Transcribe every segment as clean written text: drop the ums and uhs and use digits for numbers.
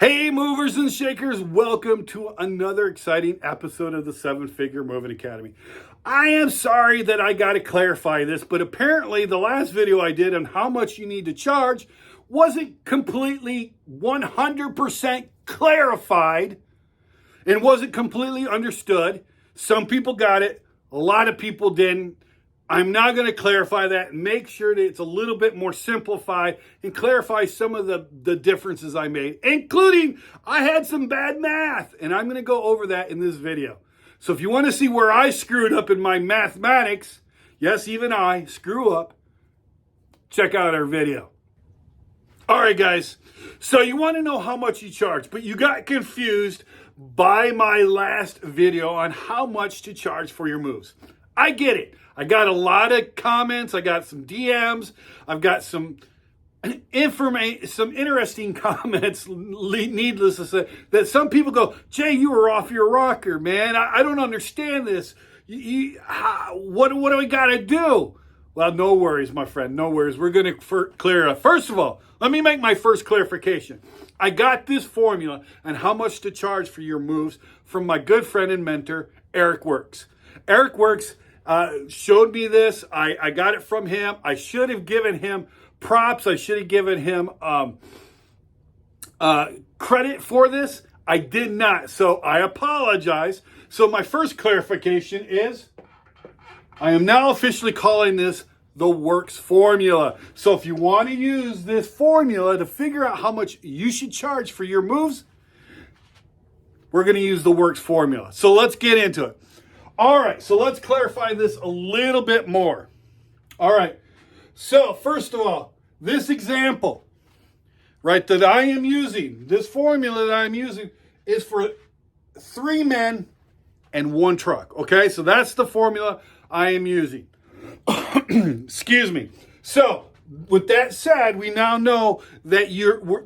Hey, movers and shakers, welcome to another exciting episode of the Seven Figure Moving Academy. I am sorry that I got to clarify this, but apparently the last video I did on how much you need to charge wasn't completely 100% clarified and wasn't completely understood. Some people got it, a lot of people didn't. I'm now going to clarify that and make sure that it's a little bit more simplified and clarify some of the differences I made, including I had some bad math, and I'm going to go over that in this video. So if you want to see where I screwed up in my mathematics, yes, even I screw up, check out our video. All right, guys. So you want to know how much you charge, but you got confused by my last video on how much to charge for your moves. I get it. I got a lot of comments. I got some DMs. I've got some interesting comments, needless to say, that some people go, Jay, you were off your rocker, man. I don't understand this. What do we got to do? Well, no worries, my friend. No worries. We're going to clear up. First of all, let me make my first clarification. I got this formula on how much to charge for your moves from my good friend and mentor, Wirks. Wirks showed me this. I got it from him. I should have given him props. I should have given him credit for this. I did not. So I apologize. So my first clarification is I am now officially calling this the Wirks formula. So if you want to use this formula to figure out how much you should charge for your moves, we're going to use the Wirks formula. So let's get into it. All right, so let's clarify this a little bit more. All right, so first of all, this example, right, that I am using, this formula that I'm using is for 3 men and 1 truck, okay? So that's the formula I am using. Excuse me. So with that said, we now know that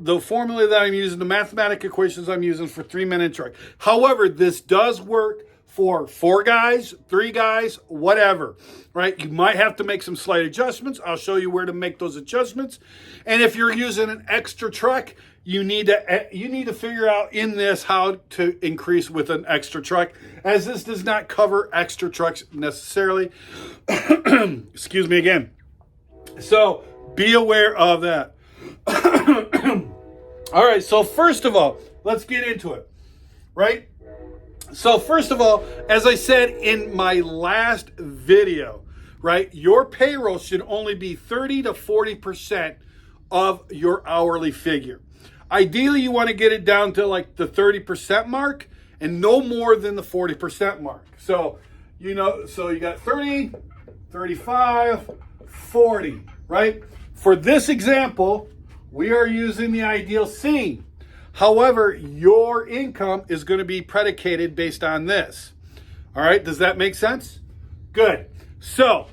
the formula that I'm using, the mathematical equations I'm using for 3 men and truck. However, this does work for 4 guys, 3 guys, whatever, right? You might have to make some slight adjustments. I'll show you where to make those adjustments. And if you're using an extra truck, you need to figure out in this how to increase with an extra truck, as this does not cover extra trucks necessarily. Excuse me again. So be aware of that. All right, so first of all, let's get into it, right? So first of all, as I said in my last video, right, your payroll should only be 30 to 40% of your hourly figure. Ideally, you want to get it down to like the 30% mark and no more than the 40% mark. So, so you got 30, 35, 40, right? For this example, we are using the ideal scene. However, your income is going to be predicated based on this. All right, does that make sense? Good. So,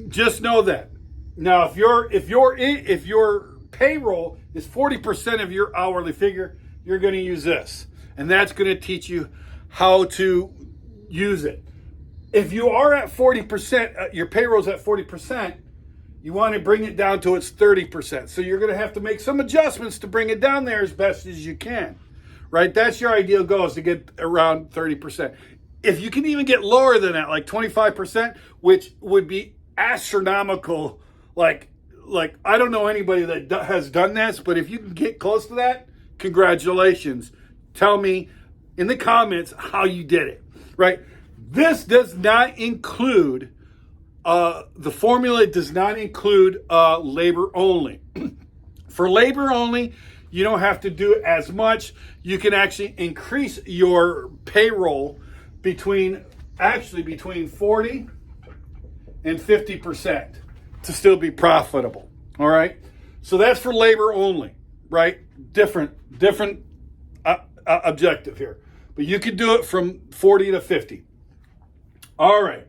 just know that. Now, if your payroll is 40% of your hourly figure, you're going to use this, and that's going to teach you how to use it. If you are at 40%, your payroll's at 40%. You want to bring it down to its 30%. So you're going to have to make some adjustments to bring it down there as best as you can, right? That's your ideal goal, is to get around 30%. If you can even get lower than that, like 25%, which would be astronomical, like I don't know anybody that has done this, but if you can get close to that, congratulations. Tell me in the comments how you did it, right? This does not include the formula does not include labor only. For labor only, you don't have to do as much. You can actually increase your payroll between 40 and 50% to still be profitable. All right. So that's for labor only, right? Different objective here, but you could do it from 40 to 50. All right.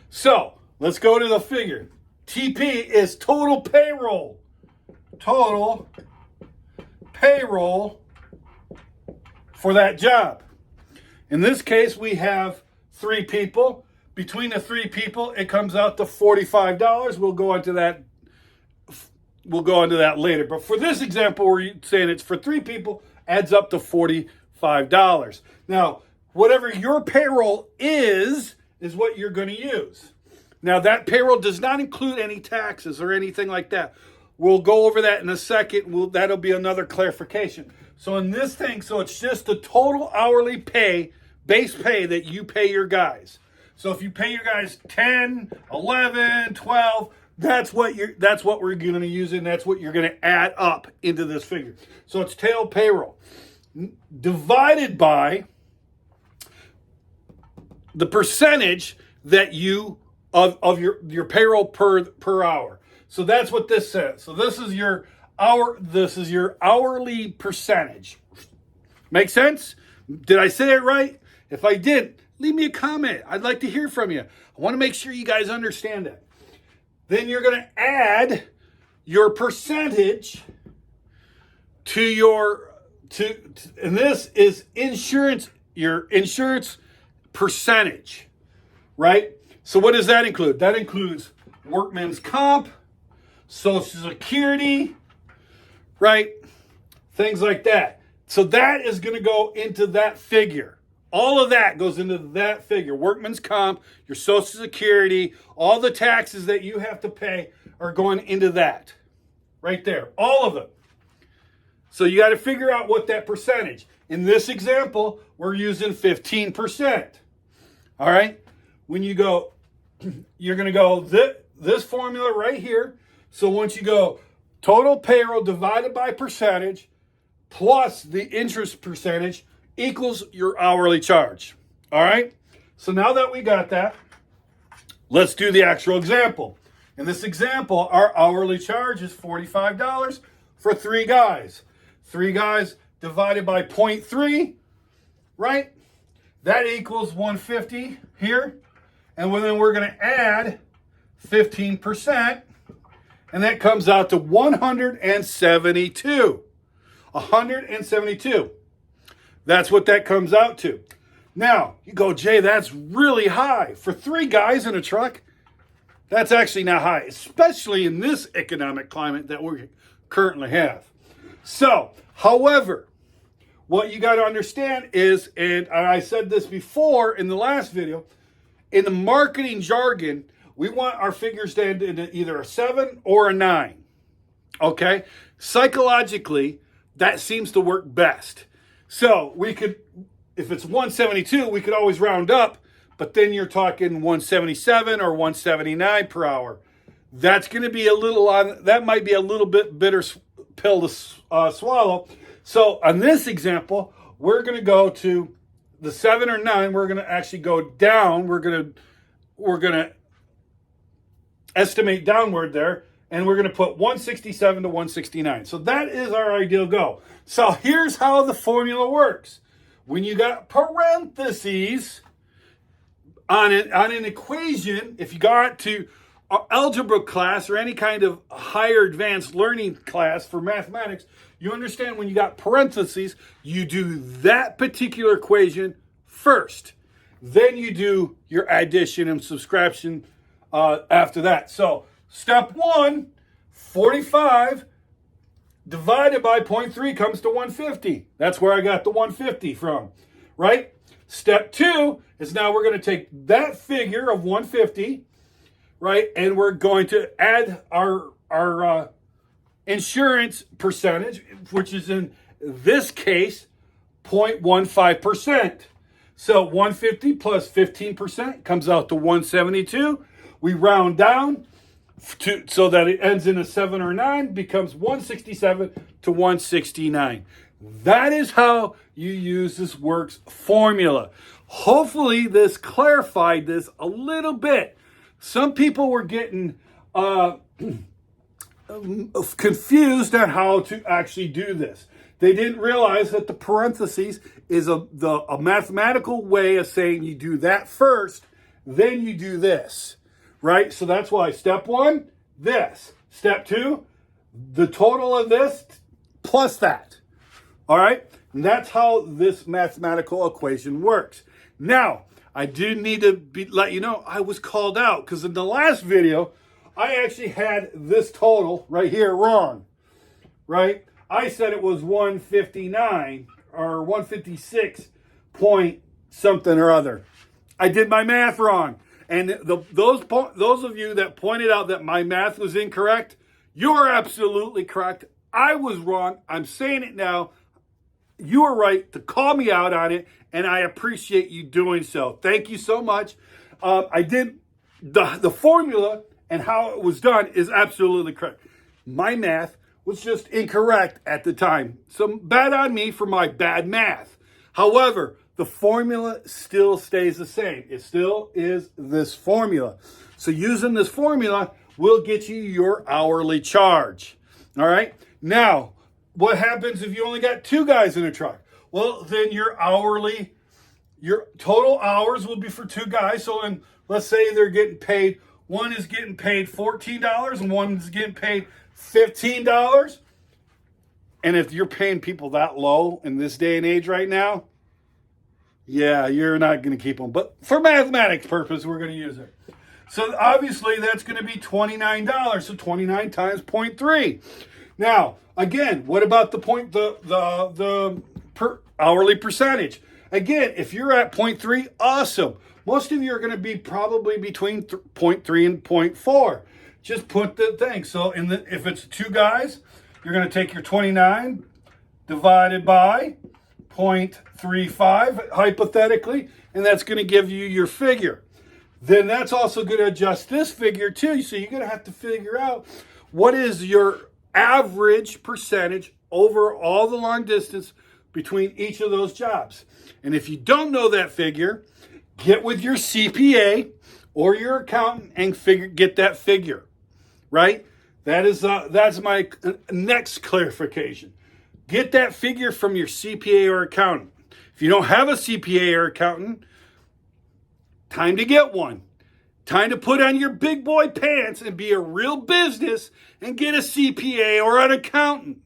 So let's go to the figure. TP is total payroll. Total payroll for that job. In this case, we have 3 people. Between the 3 people, it comes out to $45. We'll go into that later. But for this example, we're saying it's for 3 people adds up to $45. Now, whatever your payroll is what you're going to use. Now, that payroll does not include any taxes or anything like that. We'll go over that in a second. That'll be another clarification. So in this thing, so it's just the total hourly pay, base pay that you pay your guys. So if you pay your guys 10, 11, 12, that's what we're going to use, and that's what you're going to add up into this figure. So it's tail payroll divided by the percentage that you of your payroll per hour. So that's what this says. So this is your hourly percentage. Make sense? Did I say it right? If I didn't, leave me a comment. I'd like to hear from you. I want to make sure you guys understand that. Then you're going to add your percentage to and this is your insurance percentage, right? So what does that include? That includes workman's comp, Social Security, right? Things like that. So that is going to go into that figure. All of that goes into that figure. Workman's comp, your Social Security, all the taxes that you have to pay are going into that. Right there. All of them. So you got to figure out what that percentage. In this example, we're using 15%. All right? When you go, you're going to go this formula right here. So once you go total payroll divided by percentage plus the interest percentage equals your hourly charge. All right? So now that we got that, let's do the actual example. In this example, our hourly charge is $45 for 3 guys. 3 guys divided by 0.3, right? That equals 150 here. And then we're going to add 15%, and that comes out to 172. 172. That's what that comes out to. Now, you go, Jay, that's really high. For 3 guys in a truck, that's actually not high, especially in this economic climate that we currently have. So, however, what you got to understand is, and I said this before in the last video, in the marketing jargon, we want our figures to end in either a 7 or a 9. Okay? Psychologically, that seems to work best. So we could, if it's 172, we could always round up, but then you're talking 177 or 179 per hour. That's going to be that might be a little bit bitter pill to swallow. So on this example, we're going to go to the 7 or 9. We're going to actually go down. We're going to estimate downward there, and we're going to put 167 to 169. So that is our ideal goal. So here's how the formula works. When you got parentheses on an equation, if you got to algebra class or any kind of higher advanced learning class for mathematics, you understand when you got parentheses, you do that particular equation first. Then you do your addition and subtraction after that. So step 1, 45 divided by 0.3 comes to 150. That's where I got the 150 from, right? Step 2 is now we're going to take that figure of 150, right? And we're going to add our insurance percentage, which is in this case 0.15%. So 150 plus 15% comes out to 172. We round down so that it ends in a 7 or 9, becomes 167 to 169. That is how you use this Wirks formula. Hopefully this clarified this a little bit. Some people were getting confused on how to actually do this. They didn't realize that the parentheses is a mathematical way of saying you do that first, then you do this. Right? So that's why step 1, this. Step 2, the total of this plus that. All right? And that's how this mathematical equation works. Now, I do need to let you know I was called out because in the last video, I actually had this total right here wrong. Right? I said it was 159 or 156 point something or other. I did my math wrong. And those of you that pointed out that my math was incorrect, you're absolutely correct. I was wrong. I'm saying it now. You were right to call me out on it, and I appreciate you doing so. Thank you so much. I did the formula and how it was done is absolutely correct. My math was just incorrect at the time. So bad on me for my bad math. However, the formula still stays the same. It still is this formula. So using this formula will get you your hourly charge. All right. Now, what happens if you only got 2 guys in a truck? Well, then your total hours will be for 2 guys. So then let's say they're getting paid, one is getting paid $14 and one is getting paid $15. And if you're paying people that low in this day and age right now, yeah, you're not going to keep them. But for mathematics purpose, we're going to use it. So obviously that's going to be $29. So 29 times 0.3. Now, again, what about the per hourly percentage? Again, if you're at 0.3, awesome. Most of you are going to be probably between 0.3 and 0.4. Just put the thing. So if it's 2 guys, you're going to take your 29 divided by 0.35, hypothetically, and that's going to give you your figure. Then that's also going to adjust this figure too. So you're going to have to figure out what is your average percentage over all the long distance between each of those jobs. And if you don't know that figure, get with your CPA or your accountant and get that figure, right? That's my next clarification. Get that figure from your CPA or accountant. If you don't have a CPA or accountant, time to get one. Time to put on your big boy pants and be a real business and get a CPA or an accountant,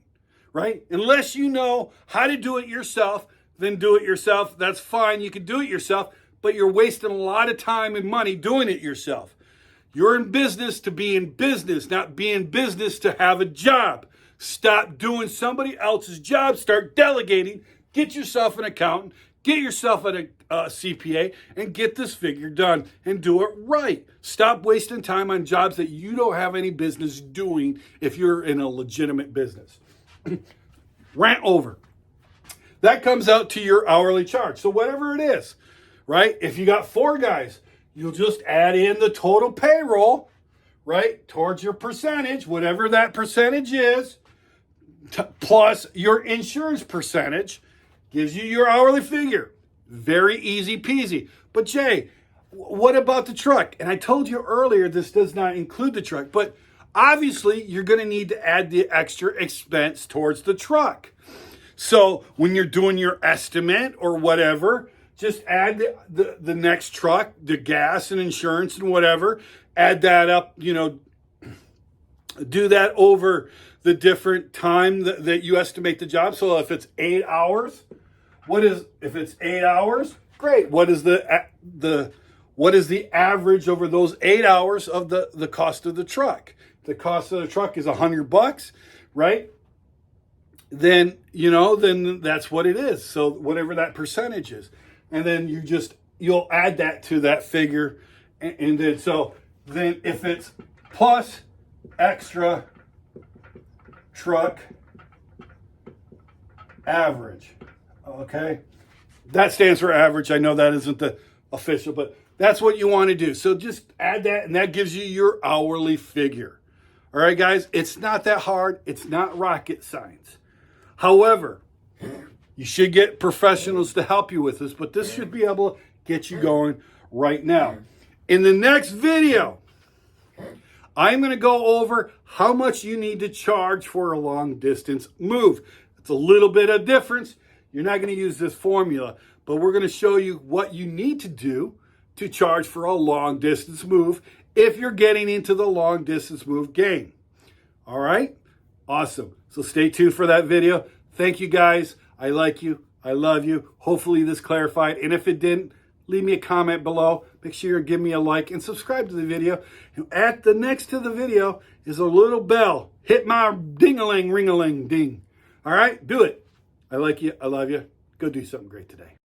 right? Unless you know how to do it yourself, then do it yourself. That's fine. You can do it yourself, but you're wasting a lot of time and money doing it yourself. You're in business to be in business, not be in business to have a job. Stop doing somebody else's job. Start delegating. Get yourself an accountant. Get yourself a CPA and get this figure done and do it right. Stop wasting time on jobs that you don't have any business doing if you're in a legitimate business. Rant over. That comes out to your hourly charge. So whatever it is, right? If you got 4 guys, you'll just add in the total payroll, right, towards your percentage, whatever that percentage is, plus your insurance percentage, gives you your hourly figure. Very easy peasy. But Jay, what about the truck? And I told you earlier this does not include the truck, but obviously you're going to need to add the extra expense towards the truck. So when you're doing your estimate or whatever, just add the next truck, the gas and insurance and whatever, add that up, do that over the different time that you estimate the job. So if it's 8 hours, if it's 8 hours? Great. What is the average over those 8 hours of the cost of the truck? The cost of the truck is $100, right? Then that's what it is. So whatever that percentage is. And then you'll add that to that figure. And then if it's plus extra truck average, okay? That stands for average. I know that isn't the official, but that's what you want to do. So just add that, and that gives you your hourly figure. All right, guys? It's not that hard. It's not rocket science. However, you should get professionals to help you with this, but this should be able to get you going right now. In the next video, I'm going to go over how much you need to charge for a long distance move. It's a little bit of difference. You're not going to use this formula, but we're going to show you what you need to do to charge for a long distance move if you're getting into the long distance move game. All right? Awesome. So stay tuned for that video. Thank you, guys. I like you. I love you. Hopefully this clarified. And if it didn't, leave me a comment below. Make sure you give me a like and subscribe to the video. And next to the video is a little bell. Hit my ding-a-ling, ring-a-ling, ding. All right, do it. I like you. I love you. Go do something great today.